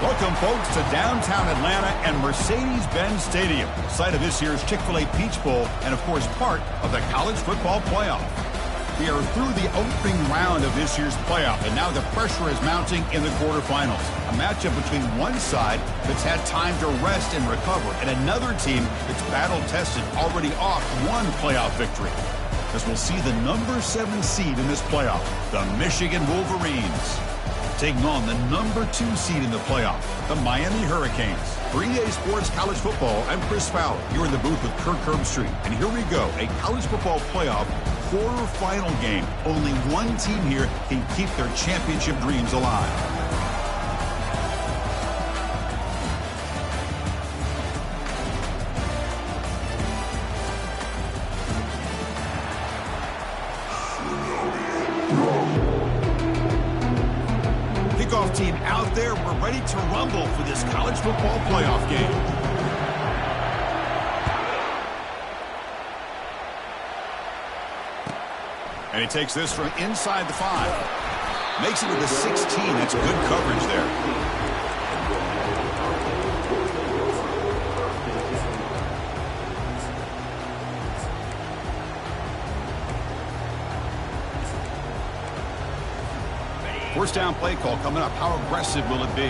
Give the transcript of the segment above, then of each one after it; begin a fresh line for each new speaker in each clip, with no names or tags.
Welcome, folks, to downtown Atlanta and Mercedes-Benz Stadium, site of this year's Chick-fil-A Peach Bowl and, of course, part of the college football playoff. We are through the opening round of this year's playoff, and now the pressure is mounting in the quarterfinals. A matchup between one side that's had time to rest and recover, and another team that's battle-tested, already off one playoff victory. As we'll see the number 7 seed in this playoff, the Michigan Wolverines, taking on the number 2 seed in the playoff, the Miami Hurricanes. For EA Sports College Football, I'm Chris Fowler. You're in the booth with Kirk Herbstreit. And here we go, a college football playoff quarterfinal game. Only one team here can keep their championship dreams alive. Team out there, we're ready to rumble for this college football playoff game. And he takes this from inside the 5. Makes it to the 16. That's good coverage there. First down play call coming up. How aggressive will it be?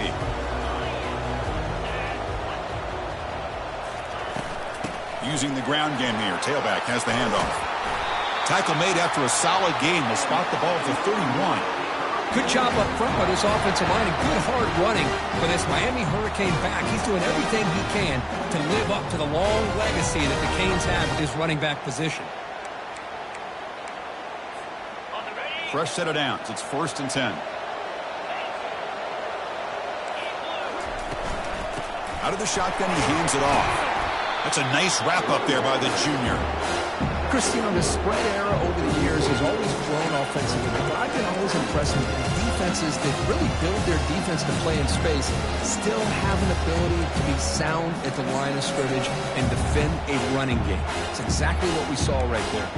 Using the ground game here. Tailback has the handoff. Tackle made after a solid gain. Will spot the ball at the 31.
Good job up front by this offensive line and good hard running for this Miami Hurricane back. He's doing everything he can to live up to the long legacy that the Canes have with his running back position.
Fresh set of downs. It's 1st and 10. Out of the shotgun, he hands it off. That's a nice wrap up there by the junior.
Christian, the spread era over the years has always flown offensively, but I've been always impressed with the defenses that really build their defense to play in space, still have an ability to be sound at the line of scrimmage and defend a running game. It's exactly what we saw right there.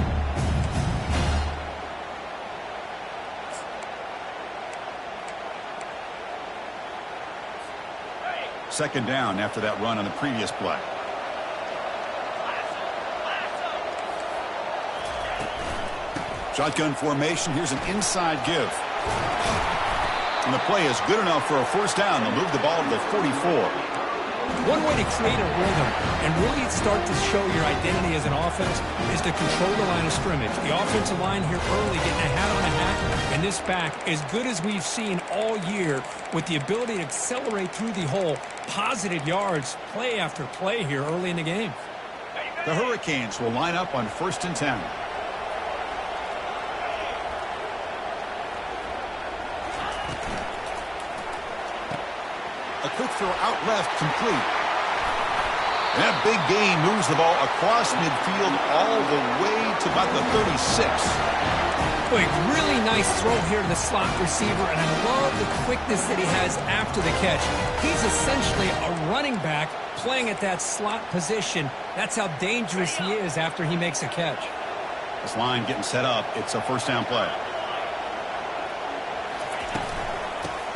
Second down after that run on the previous play. Shotgun formation. Here's an inside give. And the play is good enough for a first down. They'll move the ball to the 44.
One way to create a rhythm and really start to show your identity as an offense is to control the line of scrimmage. The offensive line here early getting a hat on a hat, and this back, as good as we've seen all year, with the ability to accelerate through the hole, positive yards, play after play here early in the game.
The Hurricanes will line up on 1st and 10. A quick throw out left, complete. That big gain moves the ball across midfield all the way to about the 36.
Boy, really nice throw here to the slot receiver, and I love the quickness that he has after the catch. He's essentially a running back playing at that slot position. That's how dangerous he is after he makes a catch.
This line getting set up. It's a first down play.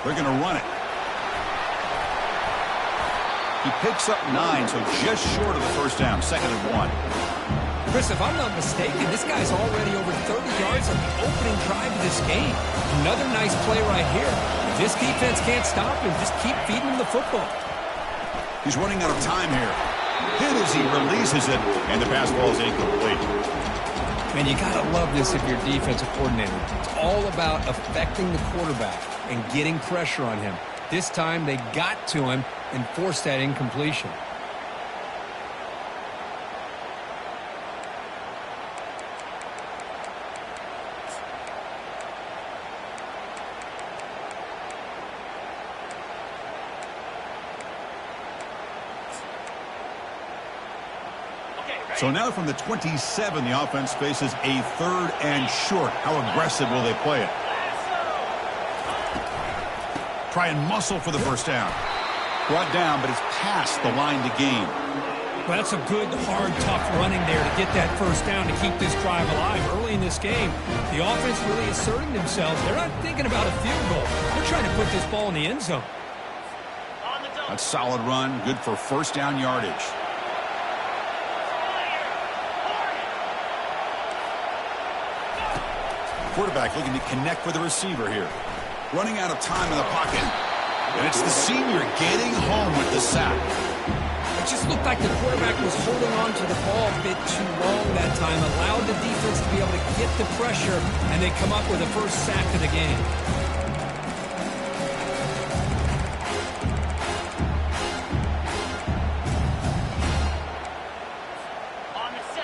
They're going to run it. He picks up 9, so just short of the first down. 2nd and 1.
Chris, if I'm not mistaken, this guy's already over 30 yards on the opening drive of this game. Another nice play right here. If this defense can't stop him, just keep feeding him the football.
He's running out of time here. Hit as he releases it, and the pass ball is incomplete.
Man, you got to love this if you're a defensive coordinator. It's all about affecting the quarterback and getting pressure on him. This time, they got to him and forced that incompletion.
So now from the 27, the offense faces a 3rd and short. How aggressive will they play it? Try and muscle for the first down. Brought down, but it's past the line to gain.
Well, that's a good, hard, tough running there to get that first down to keep this drive alive. Early in this game, the offense really asserting themselves. They're not thinking about a field goal. They're trying to put this ball in the end zone.
A solid run, good for first down yardage. Quarterback looking to connect with the receiver here. Running out of time in the pocket. And it's the senior getting home with the sack.
It just looked like the quarterback was holding on to the ball a bit too long that time. Allowed the defense to be able to get the pressure, and they come up with the first sack of the game.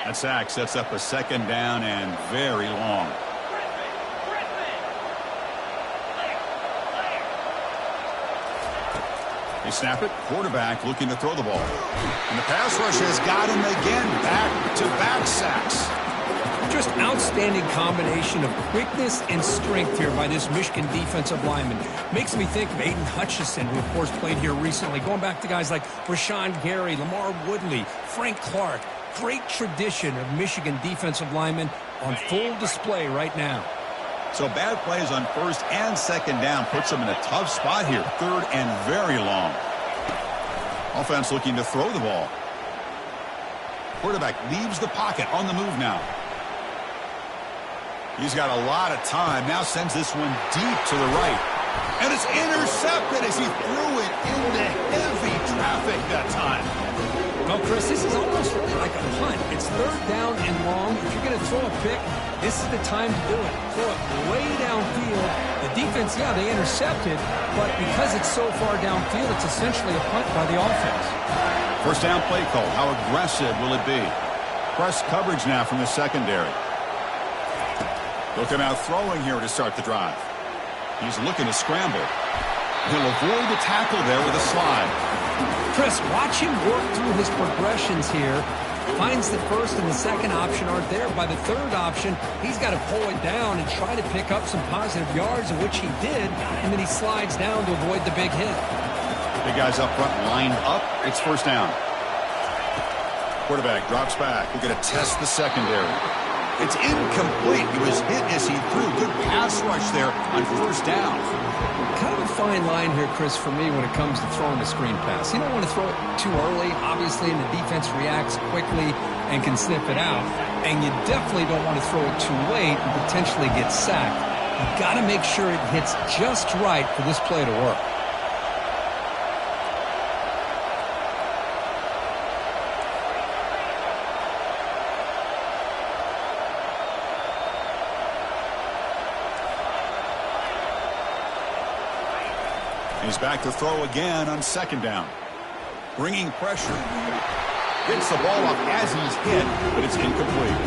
That sack sets up a second down and very long. They snap it. Quarterback looking to throw the ball. And the pass rush has got him again. Back-to-back sacks.
Just outstanding combination of quickness and strength here by this Michigan defensive lineman. Makes me think of Aiden Hutchinson, who, of course, played here recently. Going back to guys like Rashawn Gary, Lamar Woodley, Frank Clark. Great tradition of Michigan defensive linemen on full display right now.
So bad plays on first and second down puts them in a tough spot here. 3rd and very long. Offense looking to throw the ball. Quarterback leaves the pocket on the move now. He's got a lot of time. Now sends this one deep to the right. And it's intercepted as he threw it into heavy traffic that time.
Well, Chris, this is almost really like a punt. It's 3rd down and long. If you're going to throw a pick, this is the time to do it. Throw it way downfield. The defense, yeah, they intercepted, but because it's so far downfield, it's essentially a punt by the offense.
First down play call. How aggressive will it be? Press coverage now from the secondary. Looking out throwing here to start the drive. He's looking to scramble. He'll avoid the tackle there with a slide.
Chris, watch him work through his progressions here. Finds the first and the second option aren't there. By the third option, he's got to pull it down and try to pick up some positive yards, of which he did, and then he slides down to avoid the big hit.
Big guys up front lined up. It's first down. Quarterback drops back. We're going to test the secondary. It's incomplete. He was hit as he threw. Good pass rush there on first down.
Kind of a fine line here, Chris, for me when it comes to throwing a screen pass. You don't want to throw it too early, obviously, and the defense reacts quickly and can sniff it out. And you definitely don't want to throw it too late and potentially get sacked. You've got to make sure it hits just right for this play to work.
He's back to throw again on second down. Bringing pressure. Gets the ball off as he's hit, but it's incomplete.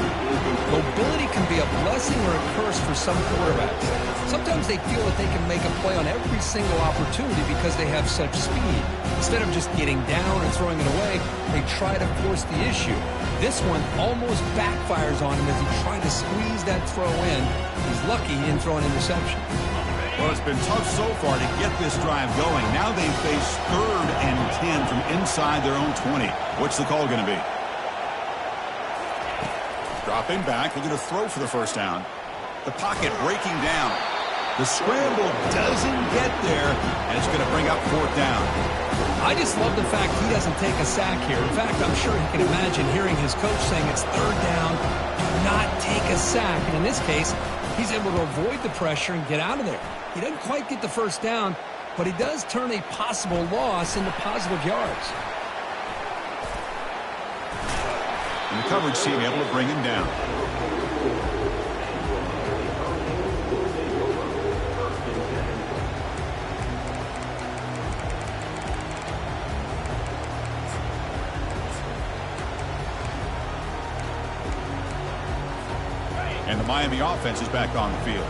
Mobility can be a blessing or a curse for some quarterbacks. Sometimes they feel that they can make a play on every single opportunity because they have such speed. Instead of just getting down and throwing it away, they try to force the issue. This one almost backfires on him as he tried to squeeze that throw in. He's lucky he didn't throw an interception.
Well, it's been tough so far to get this drive going. Now they face 3rd and 10 from inside their own 20. What's the call going to be? Dropping back, looking to throw for the first down. The pocket breaking down. The scramble doesn't get there, and it's going to bring up 4th down.
I just love the fact he doesn't take a sack here. In fact, I'm sure he can imagine hearing his coach saying it's third down, do not take a sack. And in this case, he's able to avoid the pressure and get out of there. He doesn't quite get the first down, but he does turn a possible loss into positive yards.
And the coverage team able to bring him down. And the Miami offense is back on the field.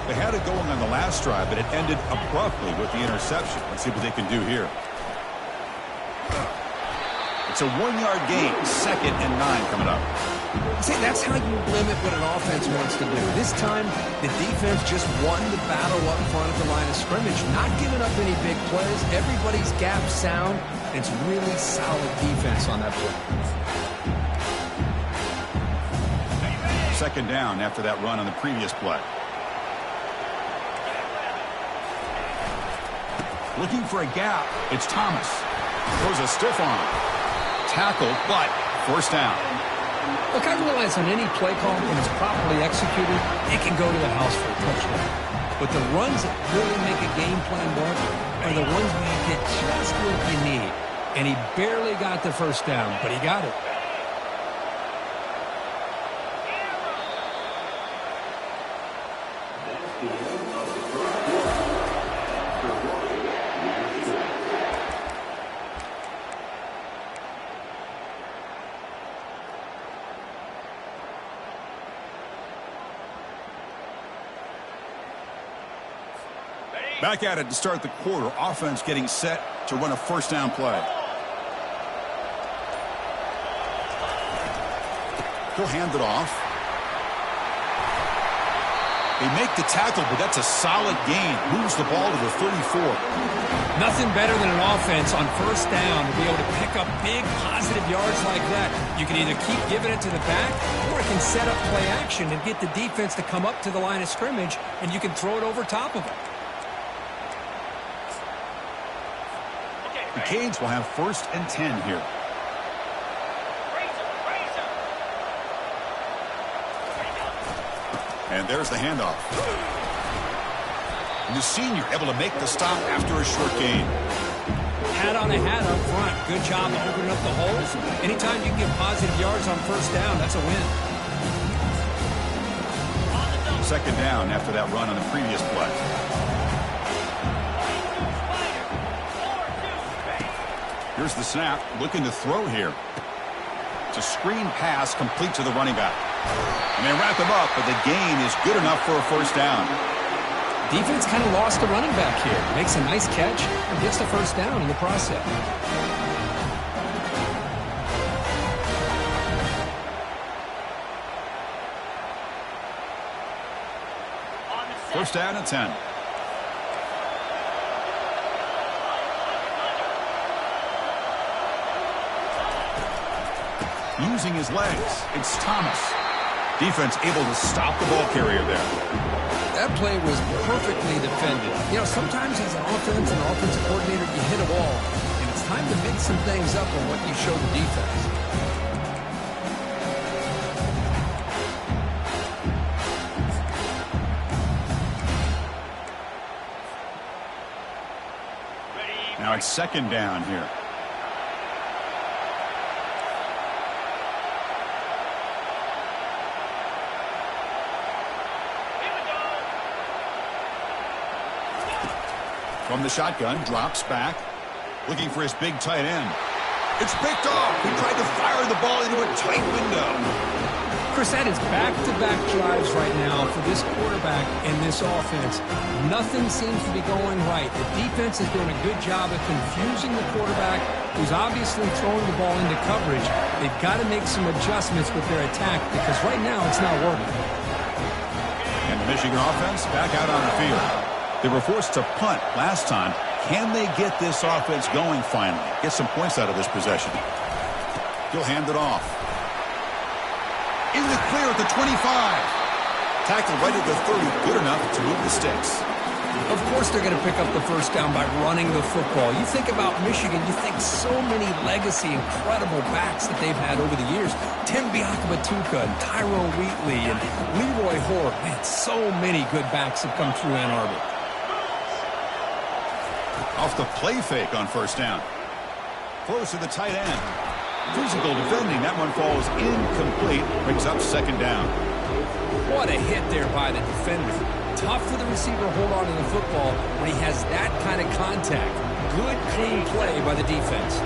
They had it going on the last drive, but it ended abruptly with the interception. Let's see what they can do here. It's a 1-yard gain, 2nd and 9 coming up.
See, that's how you limit what an offense wants to do. This time, the defense just won the battle up front at the line of scrimmage, not giving up any big plays. Everybody's gap sound. It's really solid defense on that play.
2nd down after that run on the previous play. Looking for a gap. It's Thomas. Throws a stiff arm. Tackle, but first down.
Look, I realize on any play call, when it's properly executed, it can go to the house for a touchdown. But the runs that really make a game plan work are the ones where you get just what you need. And he barely got the first down, but he got it.
Back at it to start the quarter. Offense getting set to run a first down play. He'll hand it off. They make the tackle, but that's a solid gain. Moves the ball to the 34.
Nothing better than an offense on first down to be able to pick up big positive yards like that. You can either keep giving it to the back, or it can set up play action and get the defense to come up to the line of scrimmage, and you can throw it over top of it.
The Canes will have 1st and 10 here. And there's the handoff. And the senior able to make the stop after a short gain.
Hat on a hat up front. Good job of opening up the holes. Anytime you can get positive yards on first down, that's a win.
2nd down after that run on the previous play. Here's the snap, looking to throw here. It's a screen pass complete to the running back. And they wrap him up, but the gain is good enough for a first down.
Defense kind of lost the running back here. Makes a nice catch and gets the first down in the process.
First down and 10. Using his legs, it's Thomas. Defense able to stop the ball carrier there.
That play was perfectly defended. You know, sometimes as an offense and offensive coordinator, you hit a wall, and it's time to mix some things up on what you show the defense.
Now it's 2nd down here. From the shotgun, drops back, looking for his big tight end. It's picked off. He tried to fire the ball into a tight window.
Chris, that is back-to-back drives right now for this quarterback and this offense. Nothing seems to be going right. The defense is doing a good job of confusing the quarterback, who's obviously throwing the ball into coverage. They've got to make some adjustments with their attack because right now it's not working.
And the Michigan offense back out on the field. They were forced to punt last time. Can they get this offense going finally? Get some points out of this possession. He'll hand it off. In the clear at the 25. Tackle right at the 30. Good enough to move the sticks.
Of course they're going to pick up the first down by running the football. You think about Michigan, you think so many legacy, incredible backs that they've had over the years. Tim Biakabatuka and Tyrone Wheatley and Leroy Hoare. Man, so many good backs have come through Ann Arbor.
Off the play fake on first down. Throws to the tight end. Physical defending. That one falls incomplete. Brings up second down.
What a hit there by the defender. Tough for the receiver to hold on to the football when he has that kind of contact. Good, clean play by the defense.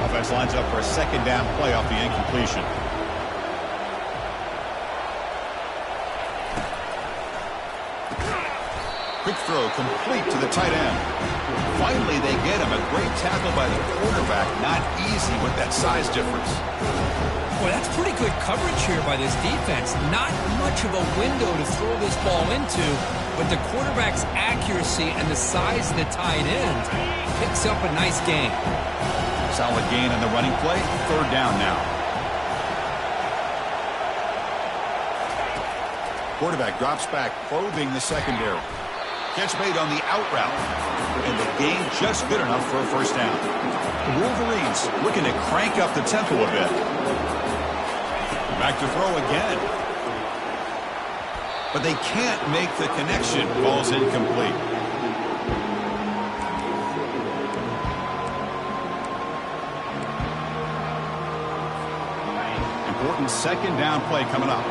Offense lines up for a second down play off the incompletion. Quick throw complete to the tight end. Finally, they get him. A great tackle by the quarterback. Not easy with that size difference.
Well, that's pretty good coverage here by this defense. Not much of a window to throw this ball into, but the quarterback's accuracy and the size of the tight end picks up a nice gain.
Solid gain on the running play. Third down now. Quarterback drops back, probing the secondary. Catch made on the out route. And the gain just good enough for a first down. The Wolverines looking to crank up the tempo a bit. Back to throw again. But they can't make the connection. Ball's incomplete. Important second down play coming up.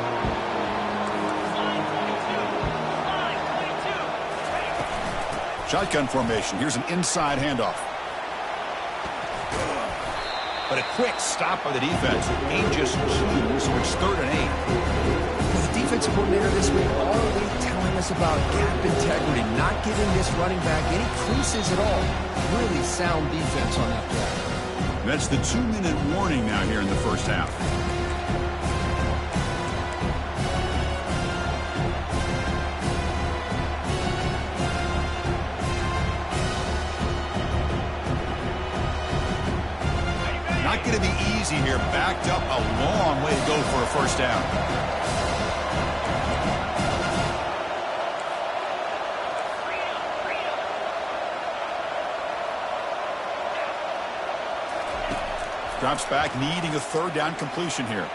Shotgun formation. Here's an inside handoff. But a quick stop by the defense. Ain't just two, so it's 3rd and 8.
Well, the defensive coordinator this week already telling us about gap integrity, not giving this running back any creases at all. Really sound defense on that play.
That's the 2-minute warning now here in the first half. Not going to be easy here. Backed up a long way to go for a first down. Drops back, needing a third down completion here.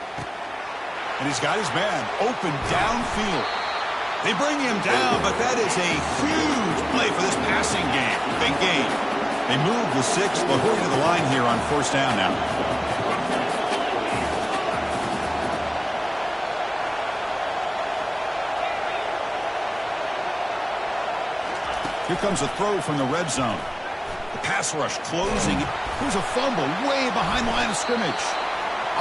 And he's got his man open downfield. They bring him down, but that is a huge play for this passing game. Big gain. They move the 6, but hurry to the line here on first down now. Here comes a throw from the red zone. The pass rush closing. Here's a fumble way behind the line of scrimmage.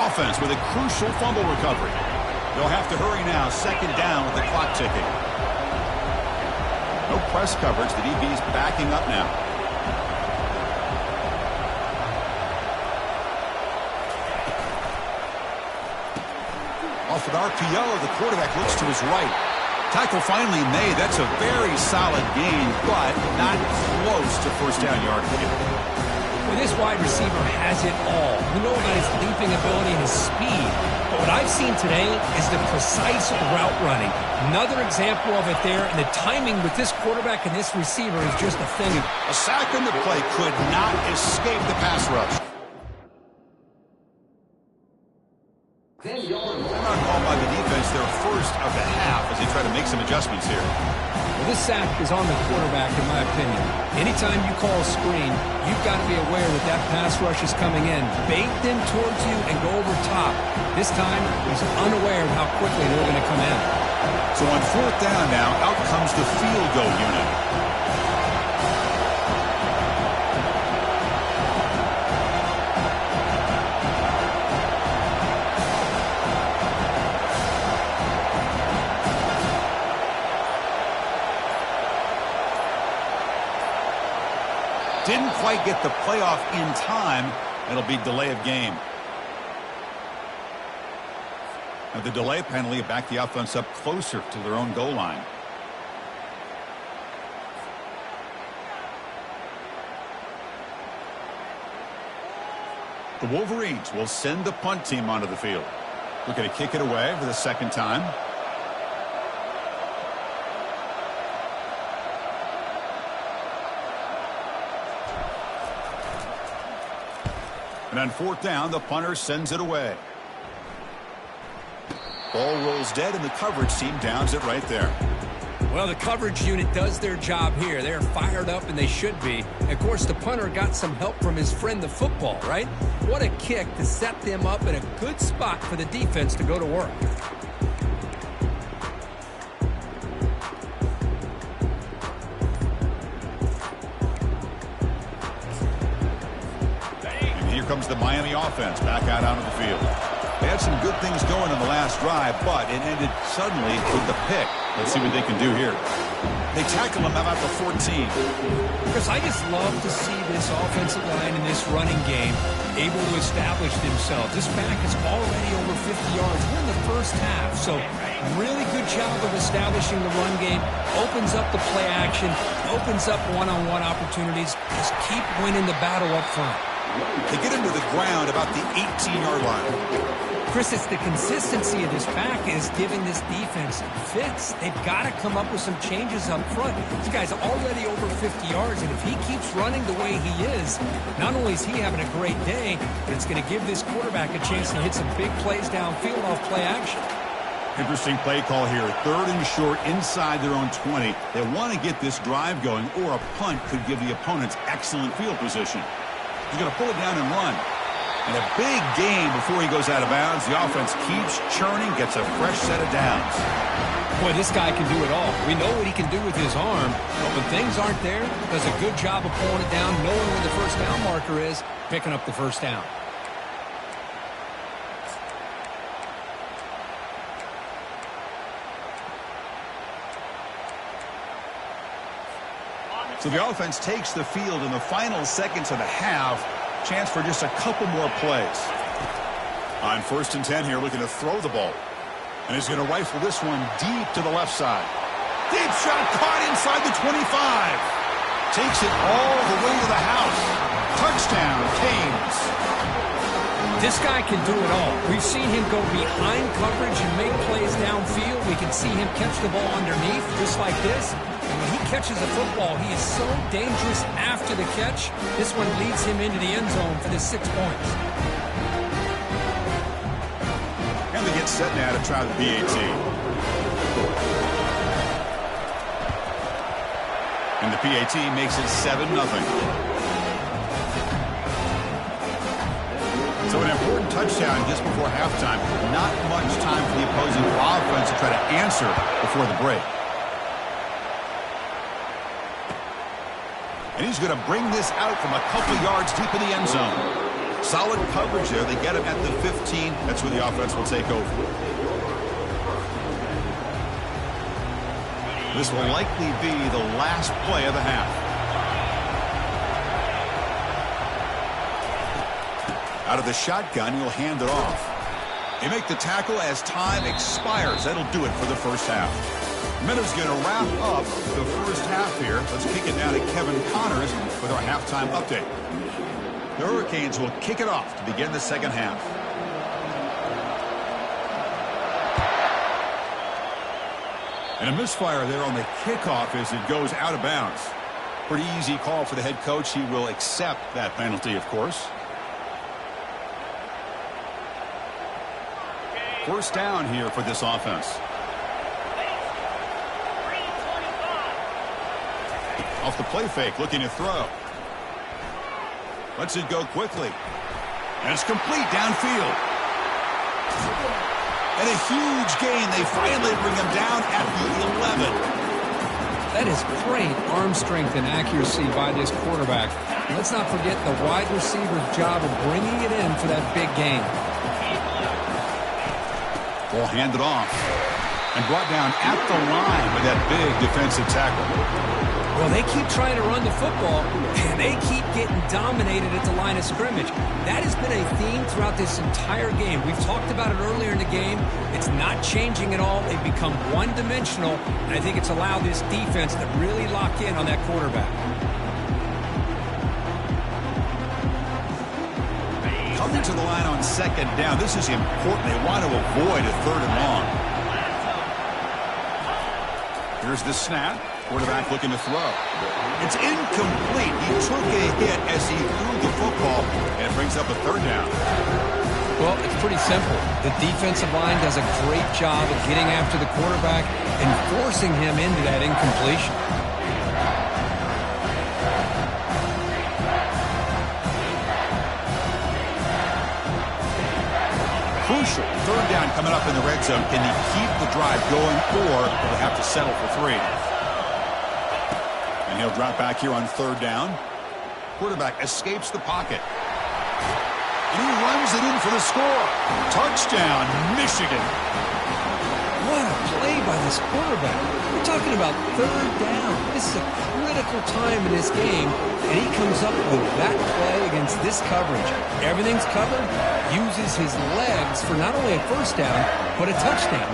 Offense with a crucial fumble recovery. They'll have to hurry now. Second down with the clock ticking. No press coverage. The DB's backing up now. Off an RPO, the quarterback looks to his right. Tackle finally made. That's a very solid gain, but not close to first down yardage.
Well, this wide receiver has it all. We know about his leaping ability and his speed. But what I've seen today is the precise route running. Another example of it there, and the timing with this quarterback and this receiver is just a thing.
A sack on the play could not escape the pass rush. Not called by the defense their first of the half as they try to make some adjustments here.
Well, this sack is on the quarterback, in my opinion. Anytime you call a screen, you've got to be aware that that pass rush is coming in. Bait them towards you and go over top. This time, he's unaware of how quickly they're going to come in.
So on fourth down now, out comes the field goal unit. Didn't quite get the playoff in time. It'll be delay of game. Now the delay penalty back the offense up closer to their own goal line. The Wolverines will send the punt team onto the field. Looking to kick it away for the second time. And on fourth down, the punter sends it away. Ball rolls dead, and the coverage team downs it right there.
Well, the coverage unit does their job here. They're fired up, and they should be. Of course, the punter got some help from his friend, the football, right? What a kick to set them up in a good spot for the defense to go to work.
And here comes the Miami offense back out onto the field. They had some good things going in the last drive, but it ended suddenly with the pick. Let's see what they can do here. They tackle him about the 14.
Chris, I just love to see this offensive line in this running game able to establish themselves. This back is already over 50 yards. We're in the first half, so really good job of establishing the run game. Opens up the play action, opens up one-on-one opportunities. Just keep winning the battle up front.
They get into the ground about the 18-yard line.
Chris, it's the consistency of this back is giving this defense fits. They've got to come up with some changes up front. This guy's already over 50 yards, and if he keeps running the way he is, not only is he having a great day, but it's going to give this quarterback a chance to hit some big plays downfield off play action.
Interesting play call here. 3rd and short inside their own 20. They want to get this drive going, or a punt could give the opponents excellent field position. He's going to pull it down and run. And a big gain before he goes out of bounds. The offense keeps churning, gets a fresh set of downs.
Boy, this guy can do it all. We know what he can do with his arm, but when things aren't there, does a good job of pulling it down, knowing where the first down marker is, picking up the first down.
So the offense takes the field in the final seconds of the half. Chance for just a couple more plays. On 1st and 10 here, looking to throw the ball. And he's going to rifle this one deep to the left side. Deep shot caught inside the 25. Takes it all the way to the house. Touchdown, Canes.
This guy can do it all. We've seen him go behind coverage and make plays downfield. We can see him catch the ball underneath just like this. And when he catches a football, he is so dangerous after the catch. This one leads him into the end zone for the 6 points.
And they get set now to try the PAT. And the PAT makes it 7-0. So an important touchdown just before halftime. Not much time for the opposing offense to try to answer before the break. And he's going to bring this out from a couple yards deep in the end zone. Solid coverage there. They get him at the 15. That's where the offense will take over. This will likely be the last play of the half. Out of the shotgun, he'll hand it off. They make the tackle as time expires. That'll do it for the first half. Minnows going to wrap up the first half here. Let's kick it now to Kevin Connors with our halftime update. The Hurricanes will kick it off to begin the second half. And a misfire there on the kickoff as it goes out of bounds. Pretty easy call for the head coach. He will accept that penalty, of course. First down here for this offense. Off the play fake, looking to throw. Lets it go quickly. And it's complete downfield. And a huge gain. They finally bring him down at the 11.
That is great arm strength and accuracy by this quarterback. Let's not forget the wide receiver's job of bringing it in for that big gain.
Ball handed off and brought down at the line with that big defensive tackle.
Well, they keep trying to run the football, and they keep getting dominated at the line of scrimmage. That has been a theme throughout this entire game. We've talked about it earlier in the game. It's not changing at all. They've become one-dimensional, and I think it's allowed this defense to really lock in on that quarterback.
Coming to the line on second down. This is important. They want to avoid a 3rd and long. Here's the snap. Quarterback looking to throw. It's incomplete. He took a hit as he threw the football, and it brings up a third down.
Well, it's pretty simple. The defensive line does a great job of getting after the quarterback and forcing him into that incompletion.
Crucial. Third down coming up in the red zone. Can he keep the drive going, or will he have to settle for 3? And he'll drop back here on third down. Quarterback escapes the pocket. And he runs it in for the score. Touchdown, Michigan.
What a play by this quarterback. We're talking about third down. This is a critical time in this game, and he comes up with that play against this coverage. Everything's covered, uses his legs for not only a first down, but a touchdown.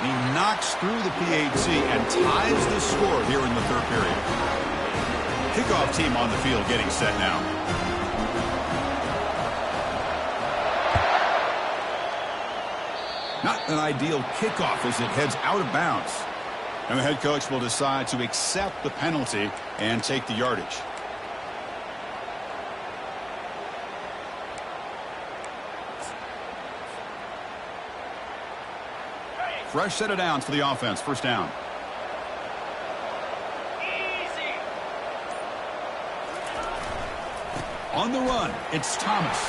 He knocks through the PAT and ties the score here in the third period. Kickoff team on the field getting set now. Not an ideal kickoff as it heads out of bounds. And the head coach will decide to accept the penalty and take the yardage. Fresh set of downs for the offense. First down. Easy. On the run, it's Thomas.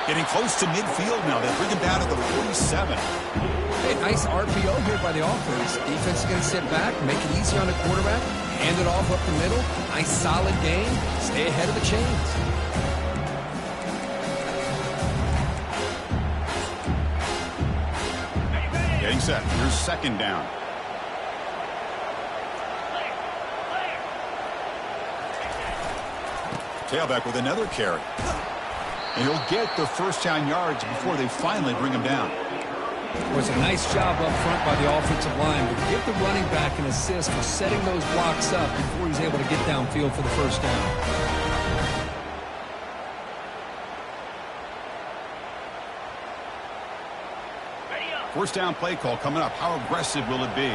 Getting close to midfield now. They bring him down at the 47.
Hey, nice RPO here by the offense. Defense is going to sit back, make it easy on the quarterback, hand it off up the middle. Nice solid gain. Stay ahead of the chains.
Getting set. Here's second down. Tailback with another carry. And he'll get the first down yards before they finally bring him down.
It was a nice job up front by the offensive line, but give the running back an assist for setting those blocks up before he's able to get downfield for the first down.
First down play call coming up. How aggressive will it be?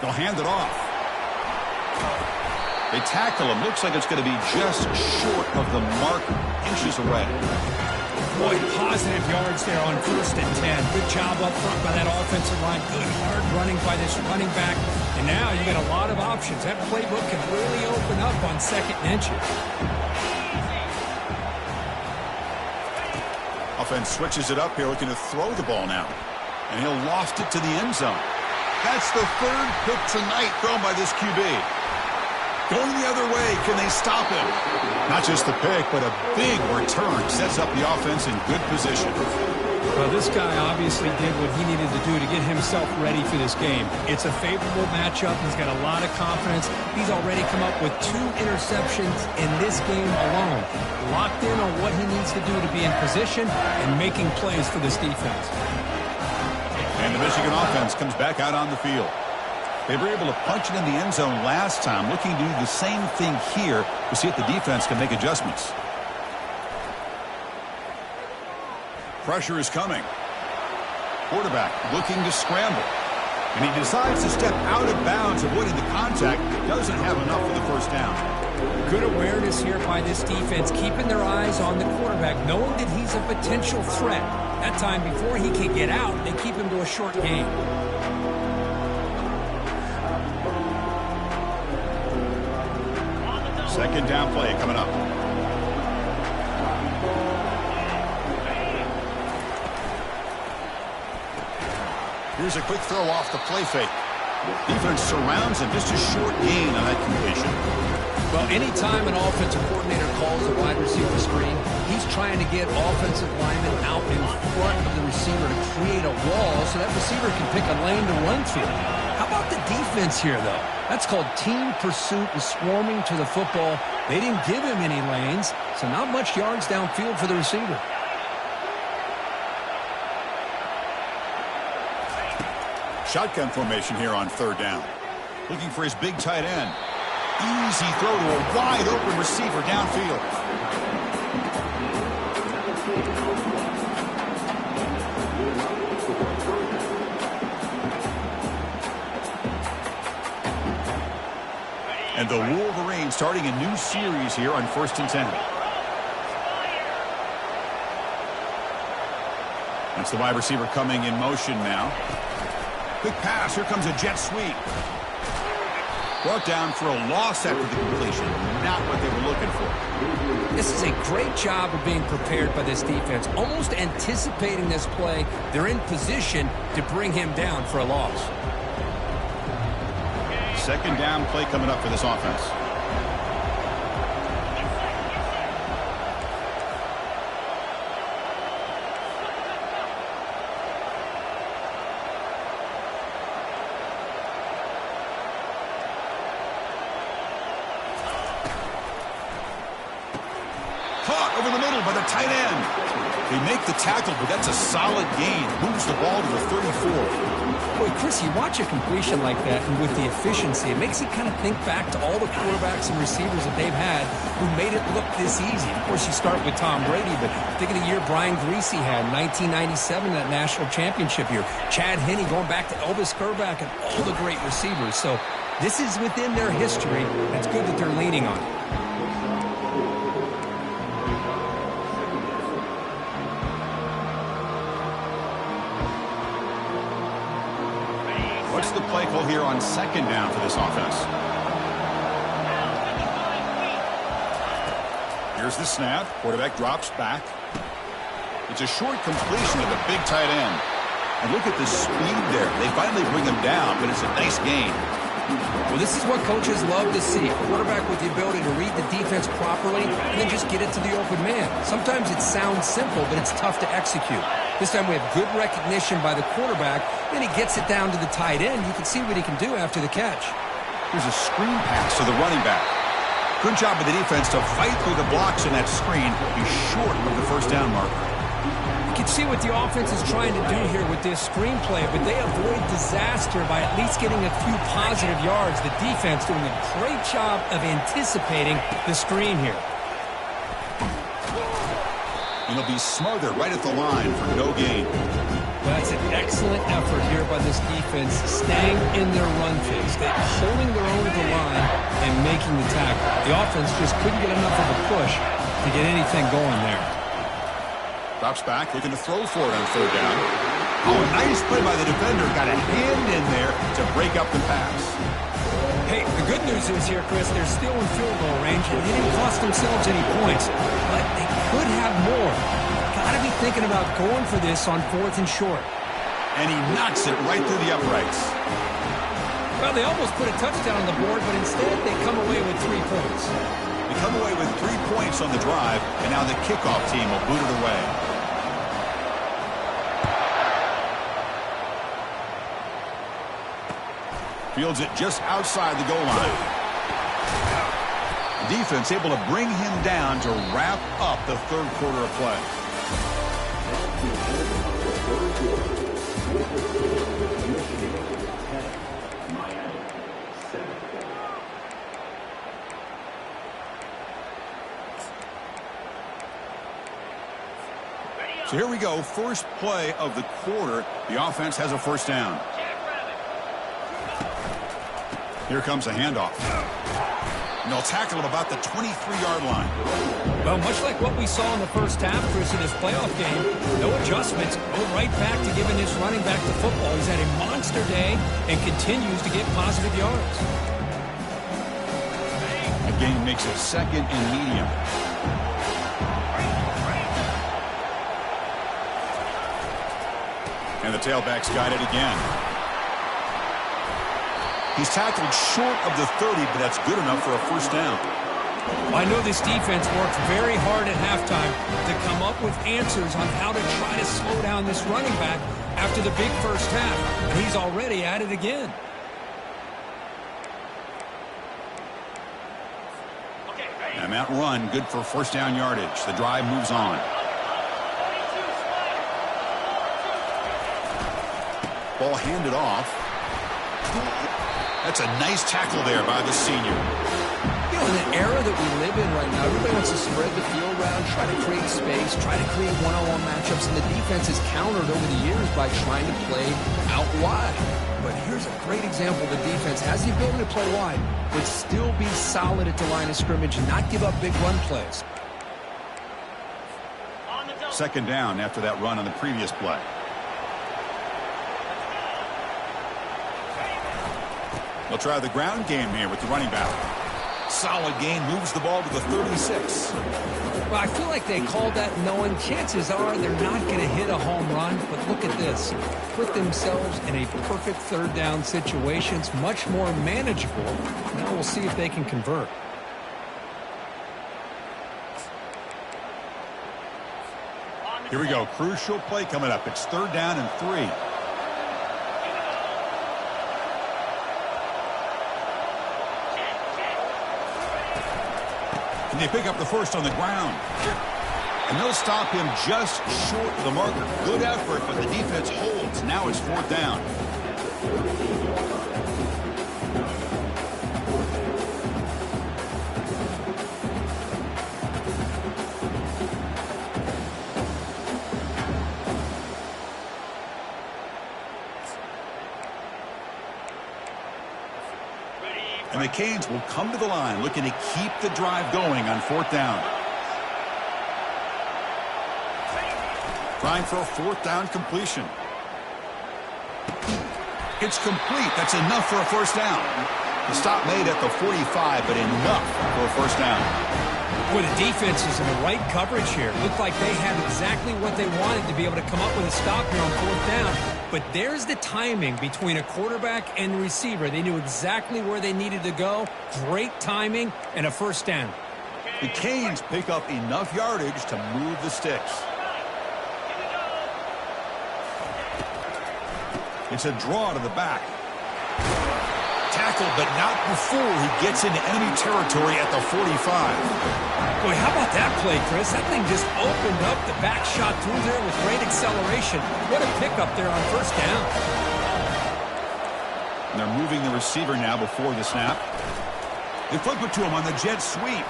They'll hand it off. They tackle him. Looks like it's going to be just short of the marker. Inches away.
Boy, positive yards there on 1st and 10. Good job up front by that offensive line. Good hard running by this running back. And now you got a lot of options. That playbook can really open up on 2nd and inches.
Offense switches it up here, looking to throw the ball now. And he'll loft it to the end zone. That's the 3rd pick tonight thrown by this QB. Going the other way, can they stop him? Not just the pick, but a big return sets up the offense in good position.
Well, this guy obviously did what he needed to do to get himself ready for this game. It's a favorable matchup. He's got a lot of confidence. He's already come up with 2 interceptions in this game alone. Locked in on what he needs to do to be in position and making plays for this defense.
And the Michigan offense comes back out on the field. They were able to punch it in the end zone last time, looking to do the same thing here to see if the defense can make adjustments. Pressure is coming. Quarterback looking to scramble. And he decides to step out of bounds, avoiding the contact. Doesn't have enough for the first down.
Good awareness here by this defense, keeping their eyes on the quarterback, knowing that he's a potential threat. That time before he can get out, they keep him to a short gain.
Second down play coming up. Here's a quick throw off the play fake. Defense surrounds him. Just a short gain on that completion.
Well, anytime an offensive coordinator calls a wide receiver screen, he's trying to get offensive linemen out in front of the receiver to create a wall so that receiver can pick a lane to run through. How about the defense here, though? That's called team pursuit and swarming to the football. They didn't give him any lanes, so not much yards downfield for the receiver.
Shotgun formation here on third down. Looking for his big tight end. Easy throw to a wide open receiver downfield. And the Wolverines starting a new series here on 1st and 10. That's the wide receiver coming in motion now. Quick pass. Here comes a jet sweep. Brought down for a loss after the completion. Not what they were looking for.
This is a great job of being prepared by this defense. Almost anticipating this play. They're in position to bring him down for a loss.
Second down play coming up for this offense. Caught over the middle by the tight end. They make the tackle, but that's a solid gain. Moves the ball to the 34.
Boy, Chris, you watch a completion like that, and with the efficiency, it makes you kind of think back to all the quarterbacks and receivers that they've had who made it look this easy. Of course, you start with Tom Brady, but think of the year Brian Griese had, 1997, that national championship year. Chad Henne going back to Elvis Grbac and all the great receivers. So this is within their history. It's good that they're leaning on it.
What's the play call here on second down for this offense? Here's the snap. Quarterback drops back. It's a short completion to the big tight end. And look at the speed there. They finally bring him down, but it's a nice gain.
Well, this is what coaches love to see. A quarterback with the ability to read the defense properly and then just get it to the open man. Sometimes it sounds simple, but it's tough to execute. This time we have good recognition by the quarterback. Then he gets it down to the tight end. You can see what he can do after the catch.
Here's a screen pass to the running back. Good job of the defense to fight through the blocks in that screen. He's short of the first down marker.
You can see what the offense is trying to do here with this screenplay, but they avoid disaster by at least getting a few positive yards. The defense doing a great job of anticipating the screen here.
And he'll be smothered right at the line for no gain.
Well, that's an excellent effort here by this defense, staying in their run phase. They're holding their own at the line and making the tackle. The offense just couldn't get enough of a push to get anything going there.
Drops back, looking to throw for it on third down. Oh, nice play by the defender. Got a hand in there to break up the pass.
Hey, the good news is here, Chris, they're still in field goal range, and they didn't cost themselves any points. But they could have more. Got to be thinking about going for this on 4th and short.
And he knocks it right through the uprights.
Well, they almost put a touchdown on the board, but instead they come away with 3 points.
They come away with 3 points on the drive, and now the kickoff team will boot it away. Fields it just outside the goal line. The defense able to bring him down to wrap up the third quarter of play. So here we go, first play of the quarter. The offense has a first down. Here comes a handoff. And they'll tackle him about the 23-yard line.
Well, much like what we saw in the first half, Chris, in this playoff game, no adjustments. Go right back to giving this running back to football. He's had a monster day and continues to get positive yards.
The game makes it second and medium. And the tailback's got it again. He's tackled short of the 30, but that's good enough for a first down.
I know this defense worked very hard at halftime to come up with answers on how to try to slow down this running back after the big first half. And he's already at it again.
And that run, good for first down yardage. The drive moves on. Ball handed off. That's a nice tackle there by the senior.
You know, in the era that we live in right now, everybody wants to spread the field around, try to create space, try to create one-on-one matchups, and the defense has countered over the years by trying to play out wide. But here's a great example. The defense has the ability to play wide, but still be solid at the line of scrimmage and not give up big run plays.
Second down after that run on the previous play. They'll try the ground game here with the running back. Solid gain, moves the ball to the 36.
Well, I feel like they called that knowing chances are they're not going to hit a home run. But look at this. Put themselves in a perfect third down situation. It's much more manageable. Now we'll see if they can convert.
Here we go. Crucial play coming up. It's third down and 3. And they pick up the first on the ground. And they'll stop him just short of the marker. Good effort, but the defense holds. Now it's fourth down. And the Canes will come to the line looking to keep the drive going on fourth down. Trying for a fourth down completion. It's complete. That's enough for a first down. The stop made at the 45, but enough for a first down.
Boy, the defense is in the right coverage here. Looked like they had exactly what they wanted to be able to come up with a stop here on fourth down. But there's the timing between a quarterback and receiver. They knew exactly where they needed to go. Great timing and a first down.
The Canes pick up enough yardage to move the sticks. It's a draw to the back. Tackled, but not before he gets into enemy territory at the 45.
Boy, how about that play, Chris? That thing just opened up. The back shot through there with great acceleration. What a pickup there on first down.
And they're moving the receiver now before the snap. They flip it to him on the jet sweep.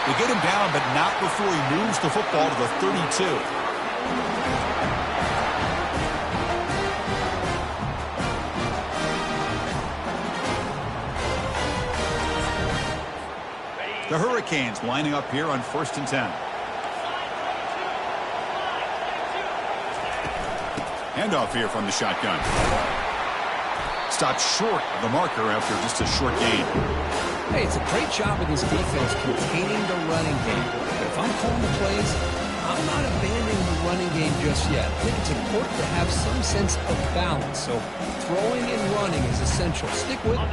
They get him down, but not before he moves the football to the 32. The Hurricanes lining up here on 1st and 10. Handoff here from the shotgun. Stopped short of the marker after just a short gain.
Hey, it's a great job of this defense containing the running game. But if I'm calling the plays, I'm not abandoning the running game just yet. I think it's important to have some sense of balance. So throwing and running is essential. Stick with it.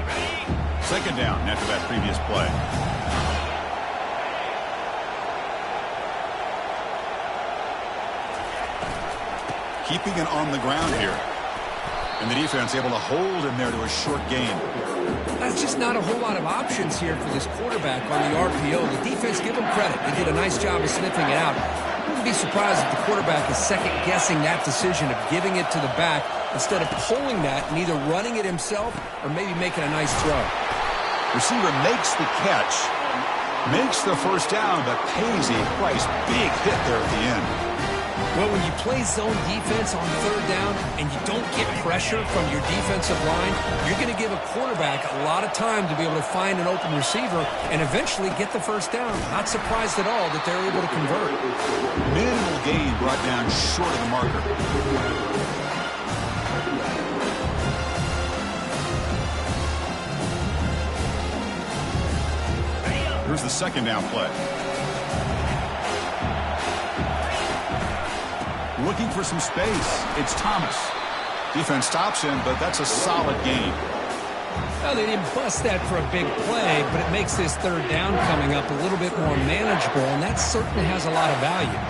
Second down after that previous play. Keeping it on the ground here. And the defense able to hold him there to a short gain.
That's just not a whole lot of options here for this quarterback on the RPO. The defense, give them credit. They did a nice job of sniffing it out. Wouldn't be surprised if the quarterback is second-guessing that decision of giving it to the back instead of pulling that and either running it himself or maybe making a nice throw.
Receiver makes the catch, makes the first down, but pays a price. Big hit there at the end.
Well, when you play zone defense on third down and you don't get pressure from your defensive line, you're going to give a quarterback a lot of time to be able to find an open receiver and eventually get the first down. Not surprised at all that they're able to convert.
Minimal gain brought down short of the marker. Here's the second down play. Looking for some space. It's Thomas. Defense stops him, but that's a solid gain.
Well, they didn't bust that for a big play, but it makes this third down coming up a little bit more manageable, and that certainly has a lot of value.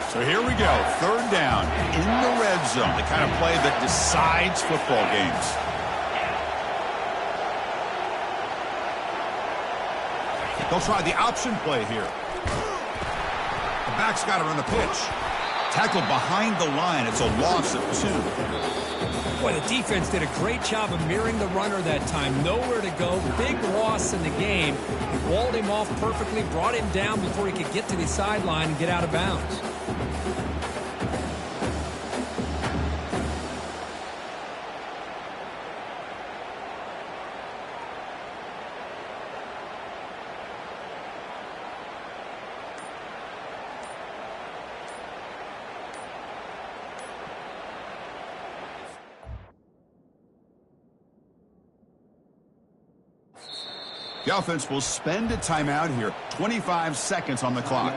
So here we go. Third down in the red zone. The kind of play that decides football games. They'll try the option play here. The back's got to run the pitch. Tackled behind the line. It's a loss of 2.
Boy, the defense did a great job of mirroring the runner that time. Nowhere to go. Big loss in the game. He walled him off perfectly, brought him down before he could get to the sideline and get out of bounds.
The offense will spend a timeout here. 25 seconds on the clock.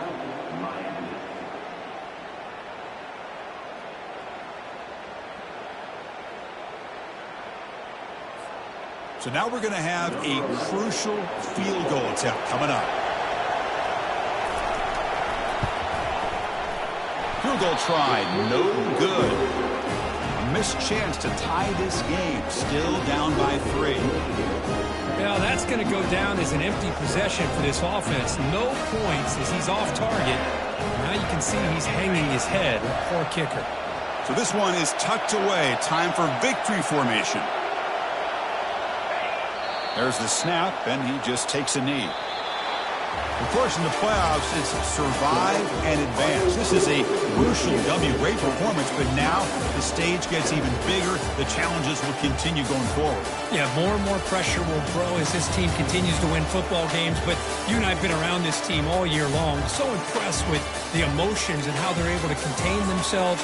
So now we're going to have a crucial field goal attempt coming up. Field goal tried, no good. A missed chance to tie this game, still down by 3.
Well, that's going to go down as an empty possession for this offense. No points as he's off target. Now you can see he's hanging his head. Poor kicker.
So this one is tucked away. Time for victory formation. There's the snap, and he just takes a knee. Of course, in the playoffs, it's survive and advance. This is a crucial W. Great performance, but now the stage gets even bigger. The challenges will continue going forward.
Yeah, more and more pressure will grow as this team continues to win football games. But you and I have been around this team all year long. So impressed with the emotions and how they're able to contain themselves,